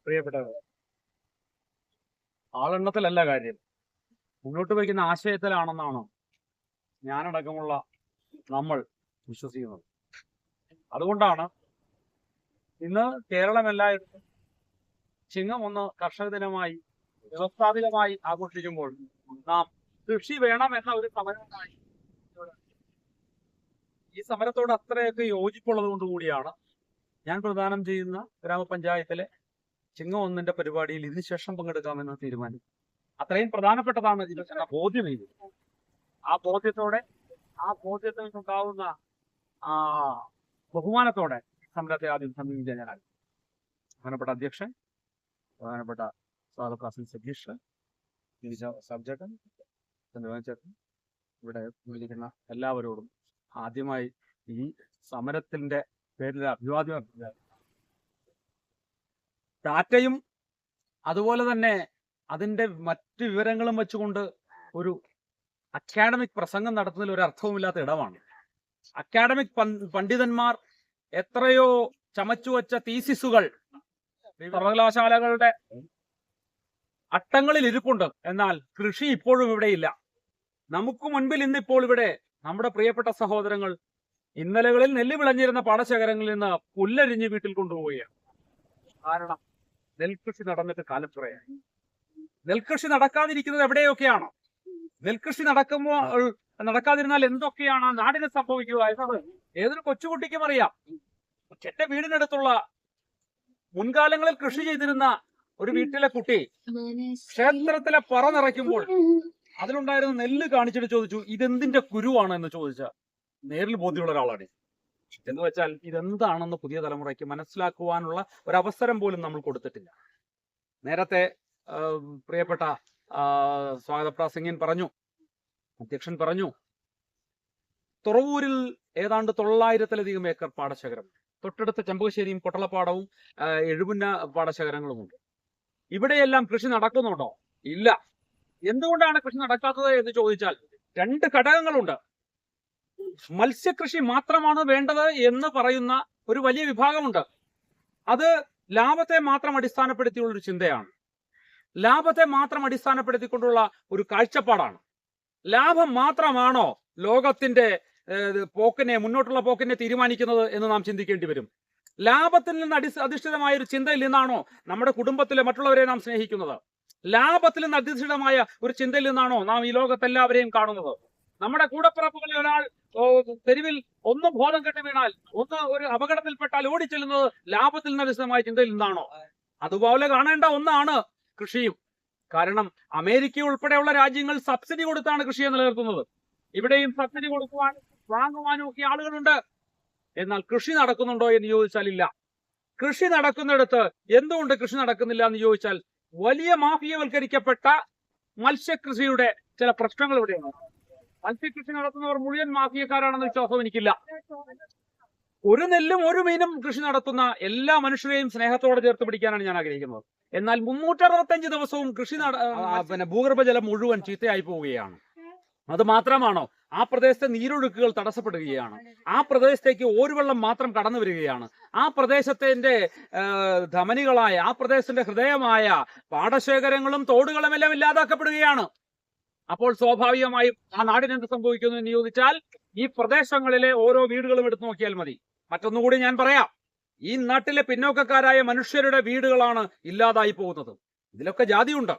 പ്രിയപ്പെട്ടവർ, ആളെണ്ണത്തിലല്ല കാര്യം, മുന്നോട്ട് വയ്ക്കുന്ന ആശയത്തിലാണെന്നാണ് ഞാനടക്കമുള്ള നമ്മൾ വിശ്വസിക്കുന്നത്. അതുകൊണ്ടാണ് ഇന്ന് കേരളം എല്ലായിടത്തും ചിങ്ങം 1 കർഷക ദിനമായി വ്യവസ്ഥാപിതമായി ആഘോഷിക്കുമ്പോൾ നാം കൃഷി വേണം എന്ന ഒരു സമരമായി ഈ സമരത്തോട് അത്രയൊക്കെ യോജിപ്പുള്ളത് കൊണ്ടുകൂടിയാണ് ഞാൻ പ്രദാനം ചെയ്യുന്ന ഗ്രാമപഞ്ചായത്തിലെ ചിങ്ങം 1 പരിപാടിയിൽ ഇതിനുശേഷം പങ്കെടുക്കാമെന്ന് തീരുമാനിച്ചു. അത്രയും പ്രധാനപ്പെട്ടതാണ് ഇതിന്റെ ബോധ്യം. ഇത് ആ ബോധ്യത്തിൽ നിന്നുണ്ടാവുന്ന ബഹുമാനത്തോടെ സമരത്തെ ആദ്യം സമീപിക്കാൻ ഞാൻ ബഹുമാനപ്പെട്ട അധ്യക്ഷൻ, ബഹുമാനപ്പെട്ട സ്വാഗത സതീഷ്, സബ്ജക്ടൻ, ചേട്ടൻ, ഇവിടെ വിളിക്കുന്ന എല്ലാവരോടും ആദ്യമായി ഈ സമരത്തിന്റെ പേരിൽ അഭിവാദ്യം അർപ്പിക്കുക. ഡാറ്റയും അതുപോലെ തന്നെ അതിന്റെ മറ്റ് വിവരങ്ങളും വെച്ചുകൊണ്ട് ഒരു അക്കാഡമിക് പ്രസംഗം നടത്തുന്നതിൽ ഒരു അർത്ഥവുമില്ലാത്ത ഇടമാണ്. അക്കാഡമിക് പണ്ഡിതന്മാർ എത്രയോ ചമച്ചു വച്ച തീസിസുകൾ സർവകലാശാലകളുടെ അട്ടങ്ങളിൽ ഇരിപ്പുണ്ട്. എന്നാൽ കൃഷി ഇപ്പോഴും ഇവിടെയില്ല. നമുക്ക് മുൻപിൽ ഇന്നിപ്പോൾ ഇവിടെ നമ്മുടെ പ്രിയപ്പെട്ട സഹോദരങ്ങൾ ഇന്നലകളിൽ നെല്ല് വിളഞ്ഞിരുന്ന പാടശേഖരങ്ങളിൽ നിന്ന് പുല്ലരിഞ്ഞ് വീട്ടിൽ കൊണ്ടുപോവുകയാണ്. കാരണം നെൽകൃഷി നടന്നിട്ട് കാലപ്പുറയായി. നെൽകൃഷി നടക്കാതിരിക്കുന്നത് എവിടെയൊക്കെയാണ്? നെൽകൃഷി നടക്കാതിരുന്നാൽ എന്തൊക്കെയാണ് നാടിന് സംഭവിക്കുക എന്നത് ഏതൊരു കൊച്ചുകുട്ടിക്കും അറിയാം. എന്റെ വീടിനടുത്തുള്ള മുൻകാലങ്ങളിൽ കൃഷി ചെയ്തിരുന്ന ഒരു വീട്ടിലെ കുട്ടി ക്ഷേത്രത്തിലെ പറ നിറയ്ക്കുമ്പോൾ അതിലുണ്ടായിരുന്ന നെല്ല് കാണിച്ചിട്ട് ചോദിച്ചു, ഇതെന്തിന്റെ കുരുവാണ് എന്ന് ചോദിച്ച നേരിൽ ബോധ്യമുള്ള ഒരാളാണ്. എന്ന് വെച്ചാൽ ഇതെന്താണെന്ന് പുതിയ തലമുറയ്ക്ക് മനസ്സിലാക്കുവാനുള്ള ഒരവസരം പോലും നമ്മൾ കൊടുത്തിട്ടില്ല. നേരത്തെ പ്രിയപ്പെട്ട സ്വാഗത പ്രാസംഗ്യൻ പറഞ്ഞു, അധ്യക്ഷൻ പറഞ്ഞു, തുറവൂരിൽ ഏതാണ്ട് 900-ലധികം ഏക്കർ പാടശേഖരം, തൊട്ടടുത്ത ചെമ്പകശ്ശേരിയും കൊട്ടളപ്പാടവും എഴുപുന്ന പാടശേഖരങ്ങളുമുണ്ട്. ഇവിടെയെല്ലാം കൃഷി നടക്കുന്നുണ്ടോ? ഇല്ല. എന്തുകൊണ്ടാണ് കൃഷി നടക്കാത്തത് എന്ന് ചോദിച്ചാൽ 2 ഘടകങ്ങളുണ്ട്. മത്സ്യകൃഷി മാത്രമാണ് വേണ്ടത് എന്ന് പറയുന്ന ഒരു വലിയ വിഭാഗമുണ്ട്. അത് ലാഭത്തെ മാത്രം അടിസ്ഥാനപ്പെടുത്തിയുള്ള ഒരു ചിന്തയാണ്. ലാഭത്തെ മാത്രം അടിസ്ഥാനപ്പെടുത്തിക്കൊണ്ടുള്ള ഒരു കാഴ്ചപ്പാടാണ്. ലാഭം മാത്രമാണോ ലോകത്തിന്റെ മുന്നോട്ടുള്ള പോക്കിനെ തീരുമാനിക്കുന്നത് എന്ന് നാം ചിന്തിക്കേണ്ടി വരും. ലാഭത്തിൽ നിന്ന് അധിഷ്ഠിതമായ ഒരു ചിന്തയിൽ നിന്നാണോ നമ്മുടെ കുടുംബത്തിലെ മറ്റുള്ളവരെ നാം സ്നേഹിക്കുന്നത്? ലാഭത്തിൽ നിന്ന് അധിഷ്ഠിതമായ ഒരു ചിന്തയിൽ നിന്നാണോ നാം ഈ ലോകത്തെല്ലാവരെയും കാണുന്നത്? നമ്മുടെ കൂടപ്പിറപ്പുകളിൽ ഒരാൾ തെരുവിൽ ഒന്ന് ബോധം കെട്ടി വീണാൽ, ഒരു അപകടത്തിൽപ്പെട്ടാൽ ഓടിച്ചെല്ലുന്നത് ലാഭത്തിൽ നിന്ന് അധിഷ്ഠിതമായ ചിന്തയിൽ നിന്നാണോ? അതുപോലെ കാണേണ്ട ഒന്നാണ് കൃഷിയും. കാരണം അമേരിക്ക ഉൾപ്പെടെയുള്ള രാജ്യങ്ങൾ സബ്സിഡി കൊടുത്താണ് കൃഷിയെ നിലനിർത്തുന്നത്. ഇവിടെയും സബ്സിഡി കൊടുക്കുവാനും വാങ്ങുവാനും ഒക്കെ ആളുകളുണ്ട്. എന്നാൽ കൃഷി നടക്കുന്നുണ്ടോ എന്ന് ചോദിച്ചാൽ ഇല്ല. കൃഷി നടക്കുന്നിടത്ത് എന്തുകൊണ്ട് കൃഷി നടക്കുന്നില്ല എന്ന് ചോദിച്ചാൽ വലിയ മാഫിയവൽക്കരിക്കപ്പെട്ട മത്സ്യകൃഷിയുടെ ചില പ്രശ്നങ്ങൾ ഇവിടെയാണ്. മത്സ്യകൃഷി നടത്തുന്നവർ മുഴുവൻ മാഫിയക്കാരാണെന്ന വിശ്വാസം എനിക്കില്ല. ഒരു നെല്ലും ഒരു മീനും കൃഷി നടത്തുന്ന എല്ലാ മനുഷ്യരെയും സ്നേഹത്തോടെ ചേർത്ത് പിടിക്കാനാണ് ഞാൻ ആഗ്രഹിക്കുന്നത്. എന്നാൽ 365 ദിവസവും കൃഷി ഭൂഗർഭജലം മുഴുവൻ ചീത്തയായി പോവുകയാണ്. അത് മാത്രമാണോ? ആ പ്രദേശത്തെ നീരൊഴുക്കുകൾ തടസ്സപ്പെടുകയാണ്. ആ പ്രദേശത്തേക്ക് ഓരുവെള്ളം മാത്രം കടന്നു വരികയാണ്. ആ പ്രദേശത്തിന്റെ ധമനികളായ, ആ പ്രദേശത്തിന്റെ ഹൃദയമായ പാടശേഖരങ്ങളും തോടുകളും എല്ലാം ഇല്ലാതാക്കപ്പെടുകയാണ്. അപ്പോൾ സ്വാഭാവികമായും ആ നാടിന് എന്ത് സംഭവിക്കുന്നു എന്ന് ചോദിച്ചാൽ ഈ പ്രദേശങ്ങളിലെ ഓരോ വീടുകളും എടുത്തു നോക്കിയാൽ മതി. മറ്റൊന്നുകൂടി ഞാൻ പറയാം, ഈ നാട്ടിലെ പിന്നോക്കക്കാരായ മനുഷ്യരുടെ വീടുകളാണ് ഇല്ലാതായി പോകുന്നത്. ഇതിലൊക്കെ ജാതിയുണ്ട്.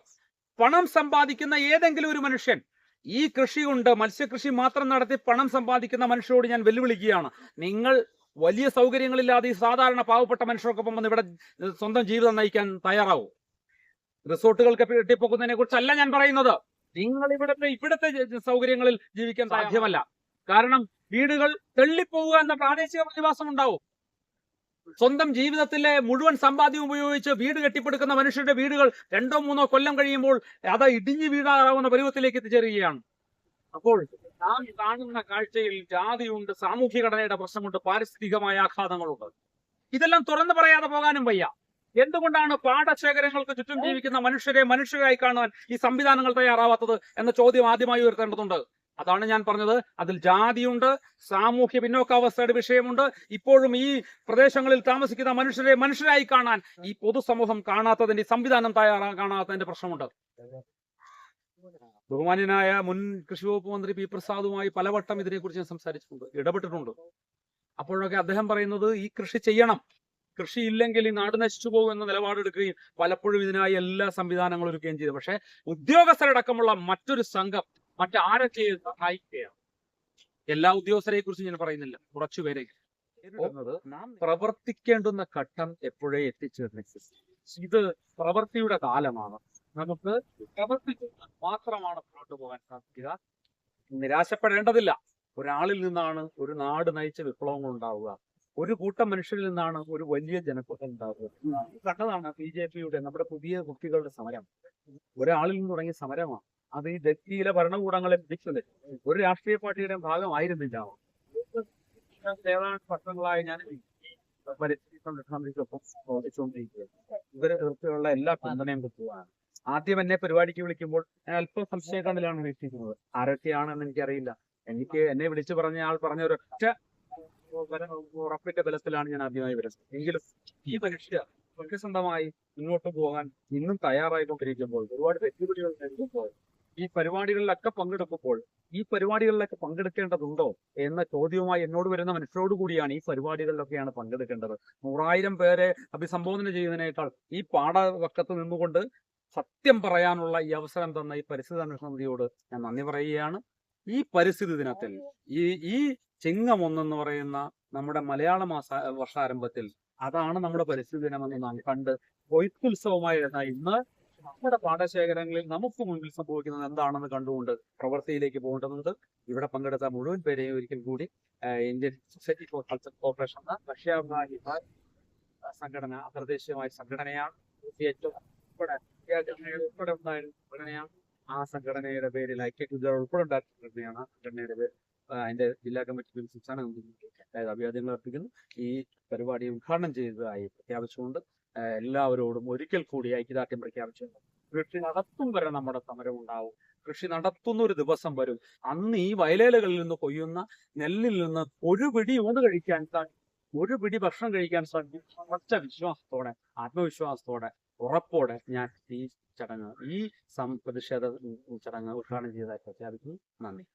പണം സമ്പാദിക്കുന്ന ഏതെങ്കിലും ഒരു മനുഷ്യൻ ഈ കൃഷി കൊണ്ട്, മത്സ്യകൃഷി മാത്രം നടത്തി പണം സമ്പാദിക്കുന്ന മനുഷ്യരോട് ഞാൻ വെല്ലുവിളിക്കുകയാണ്. നിങ്ങൾ വലിയ സൗകര്യങ്ങളില്ലാതെ ഈ സാധാരണ പാവപ്പെട്ട മനുഷ്യർക്കൊപ്പം വന്ന് ഇവിടെ സ്വന്തം ജീവിതം നയിക്കാൻ തയ്യാറാവും. റിസോർട്ടുകൾക്ക് കെട്ടിപ്പോക്കുന്നതിനെ കുറിച്ചല്ല ഞാൻ പറയുന്നത്. നിങ്ങൾ ഇവിടുത്തെ സൗകര്യങ്ങളിൽ ജീവിക്കാൻ സാധ്യമല്ല. കാരണം വീടുകൾ തെള്ളിപ്പോവുക എന്ന പ്രാദേശിക പ്രതിഭാസം ഉണ്ടാവും. സ്വന്തം ജീവിതത്തിലെ മുഴുവൻ സമ്പാദ്യം ഉപയോഗിച്ച് വീട് കെട്ടിപ്പടുക്കുന്ന മനുഷ്യരുടെ വീടുകൾ 2-3 കൊല്ലം കഴിയുമ്പോൾ അത് ഇടിഞ്ഞു വീഴാറാവുന്ന പരുവത്തിലേക്ക് എത്തിച്ചേരുകയാണ്. അപ്പോൾ നാം കാണുന്ന കാഴ്ചയിൽ ജാതിയുണ്ട്, സാമൂഹ്യ ഘടനയുടെ പ്രശ്നമുണ്ട്, പാരിസ്ഥിതികമായ ആഘാതങ്ങളുണ്ട്. ഇതെല്ലാം തുറന്നു പറയാതെ പോകാനും വയ്യ. എന്തുകൊണ്ടാണ് പാടശേഖരങ്ങൾക്ക് ചുറ്റും ജീവിക്കുന്ന മനുഷ്യരെ മനുഷ്യരായി കാണാൻ ഈ സംവിധാനങ്ങൾ തയ്യാറാവാത്തത് എന്ന ചോദ്യം ആദ്യമായി ഉയർത്തേണ്ടതുണ്ട്. അതാണ് ഞാൻ പറഞ്ഞത്. അതിൽ ജാതിയുണ്ട്, സാമൂഹ്യ പിന്നോക്കാവസ്ഥയുടെ വിഷയമുണ്ട്. ഇപ്പോഴും ഈ പ്രദേശങ്ങളിൽ താമസിക്കുന്ന മനുഷ്യരെ മനുഷ്യരായി കാണാൻ ഈ പൊതുസമൂഹം കാണാത്തതിന്റെ, ഈ സംവിധാനം കാണാത്തതിന്റെ പ്രശ്നമുണ്ട്. ബഹുമാന്യനായ മുൻ കൃഷി വകുപ്പ് മന്ത്രി പി പ്രസാദുമായി പലവട്ടം ഇതിനെക്കുറിച്ച് ഞാൻ സംസാരിച്ചിട്ടുണ്ട്, ഇടപെട്ടിട്ടുണ്ട്. അപ്പോഴൊക്കെ അദ്ദേഹം പറയുന്നത് ഈ കൃഷി ചെയ്യണം, കൃഷി ഇല്ലെങ്കിൽ ഈ നാട് നശിച്ചു പോകും എന്ന നിലപാടെടുക്കുകയും പലപ്പോഴും ഇതിനായി എല്ലാ സംവിധാനങ്ങളും ഒരുക്കുകയും ചെയ്തു. പക്ഷെ ഉദ്യോഗസ്ഥരടക്കമുള്ള മറ്റൊരു സംഘം മറ്റാരൊക്കെ സഹായിക്കുകയാണ്. എല്ലാ ഉദ്യോഗസ്ഥരെ കുറിച്ച് ഞാൻ പറയുന്നില്ല, കുറച്ചുപേരെ. നാം പ്രവർത്തിക്കേണ്ടുന്ന ഘട്ടം എപ്പോഴേ എത്തിച്ചേർന്നു. ഇത് പ്രവൃത്തിയുടെ കാലമാണ്. നമുക്ക് പ്രവർത്തിച്ച് മാത്രമാണ് മുന്നോട്ട് പോകാൻ സാധിക്കുക. നിരാശപ്പെടേണ്ടതില്ല. ഒരാളിൽ നിന്നാണ് ഒരു നാട് നയിച്ച വിപ്ലവങ്ങൾ ഉണ്ടാവുക. ഒരു കൂട്ടം മനുഷ്യരിൽ നിന്നാണ് ഒരു വലിയ ജനക്കൂട്ടം ഉണ്ടാവുക. കണ്ടതാണ് BJP-യുടെ, നമ്മുടെ പുതിയ കുട്ടികളുടെ സമരം. ഒരാളിൽ നിന്ന് തുടങ്ങിയ സമരമാണ്. അത് ഈ ഡൽഹിയിലെ ഭരണകൂടങ്ങളെ പിടിച്ചത് ഒരു രാഷ്ട്രീയ പാർട്ടിയുടെ ഭാഗമായിരുന്നില്ല. ഏതാണ്ട് വർഷങ്ങളായി ഞാൻ പരിസ്ഥിതി സംരക്ഷണത്തിനൊപ്പം പ്രവർത്തിച്ചുകൊണ്ടിരിക്കുകയാണ്. ഇവരുള്ള എല്ലാ പിന്തുണയും കിട്ടുകയാണ്. ആദ്യം എന്നെ പരിപാടിക്ക് വിളിക്കുമ്പോൾ ഞാൻ അല്പം സംശയക്കണ്ണിലാണ് വീക്ഷിക്കുന്നത്. ആരൊക്കെയാണെന്ന് എനിക്കറിയില്ല. എന്നെ വിളിച്ചു പറഞ്ഞ ആൾ പറഞ്ഞ ഒരൊറ്റ ഉറപ്പിന്റെ ബലത്തിലാണ് ഞാൻ ആദ്യമായി വരുന്നത്. എങ്കിലും ഈ മനുഷ്യ സത്യസന്ധമായി മുന്നോട്ട് പോകാൻ ഇന്നും തയ്യാറായിക്കൊണ്ടിരിക്കുമ്പോൾ, ഒരുപാട് വെല്ലുവിളികൾ നേരിടുമ്പോൾ, ഈ പരിപാടികളിലൊക്കെ പങ്കെടുക്കുമ്പോൾ ഈ പരിപാടികളിലൊക്കെ പങ്കെടുക്കേണ്ടതുണ്ടോ എന്ന ചോദ്യവുമായി എന്നോട് വരുന്ന മനുഷ്യരോട് കൂടിയാണ് ഈ പരിപാടികളിലൊക്കെയാണ് പങ്കെടുക്കേണ്ടത്. 100,000 പേരെ അഭിസംബോധന ചെയ്യുന്നതിനേക്കാൾ ഈ പാഠവക്കത്ത് നിന്നുകൊണ്ട് സത്യം പറയാനുള്ള ഈ അവസരം തന്ന ഈ പരിസ്ഥിതി സമിതിയോട് ഞാൻ നന്ദി പറയുകയാണ്. ഈ പരിസ്ഥിതി ദിനത്തിൽ ഈ ചിങ്ങം 1 എന്ന് പറയുന്ന നമ്മുടെ മലയാള വർഷാരംഭത്തിൽ അതാണ് നമ്മുടെ പരിസ്ഥിതി ദിനമെന്ന് നാം കണ്ട് കൊയ്ത്തുത്സവമായി ഇന്ന് നമ്മുടെ പാടശേഖരങ്ങളിൽ നമുക്ക് മുൻപിൽ സംഭവിക്കുന്നത് എന്താണെന്ന് കണ്ടുകൊണ്ട് പ്രവൃത്തിയിലേക്ക് പോകേണ്ടതുണ്ട്. ഇവിടെ പങ്കെടുത്ത മുഴുവൻ പേരെയും ഒരിക്കൽ കൂടി Indian society for culture corporation എന്ന റഷ്യ സംഘടന, അന്തർദേശീയമായ സംഘടനയാണ്. ഉൾപ്പെടെ ഉണ്ടായിരുന്ന സംഘടനയാണ്. ആ സംഘടനയുടെ പേരിൽ ഐക്യകുജർ ഉൾപ്പെടെ ഉണ്ടാക്കിയ സംഘടനയാണ്. ആ സംഘടനയുടെ പേര് അതിന്റെ ജില്ലാ കമ്മിറ്റി സംസ്ഥാന കമ്മിറ്റി അഭിവാദ്യങ്ങൾ അർപ്പിക്കുന്നു. ഈ പരിപാടി ഉദ്ഘാടനം ചെയ്തതായി പ്രഖ്യാപിച്ചുകൊണ്ട് എല്ലാവരോടും ഒരിക്കൽ കൂടി ഐക്യദാർഢ്യം പ്രഖ്യാപിച്ചുകൊണ്ട് കൃഷി നടത്തും വരെ നമ്മുടെ സമരം ഉണ്ടാവും. കൃഷി നടത്തുന്ന ഒരു ദിവസം വരും. അന്ന് ഈ വയലേലകളിൽ നിന്ന് കൊയ്യുന്ന നെല്ലിൽ നിന്ന് ഒരു പിടി ഊണ് കഴിക്കാൻ സാധിക്കും, ഒരു പിടി ഭക്ഷണം കഴിക്കാൻ സാധിക്കും. ഉറച്ച വിശ്വാസത്തോടെ, ആത്മവിശ്വാസത്തോടെ, ഉറപ്പോടെ ഞാൻ ഈ ചടങ്ങ്, ഈ പ്രതിഷേധ ചടങ്ങ് ഉദ്ഘാടനം ചെയ്തതായി പ്രഖ്യാപിക്കുന്നു. നന്ദി.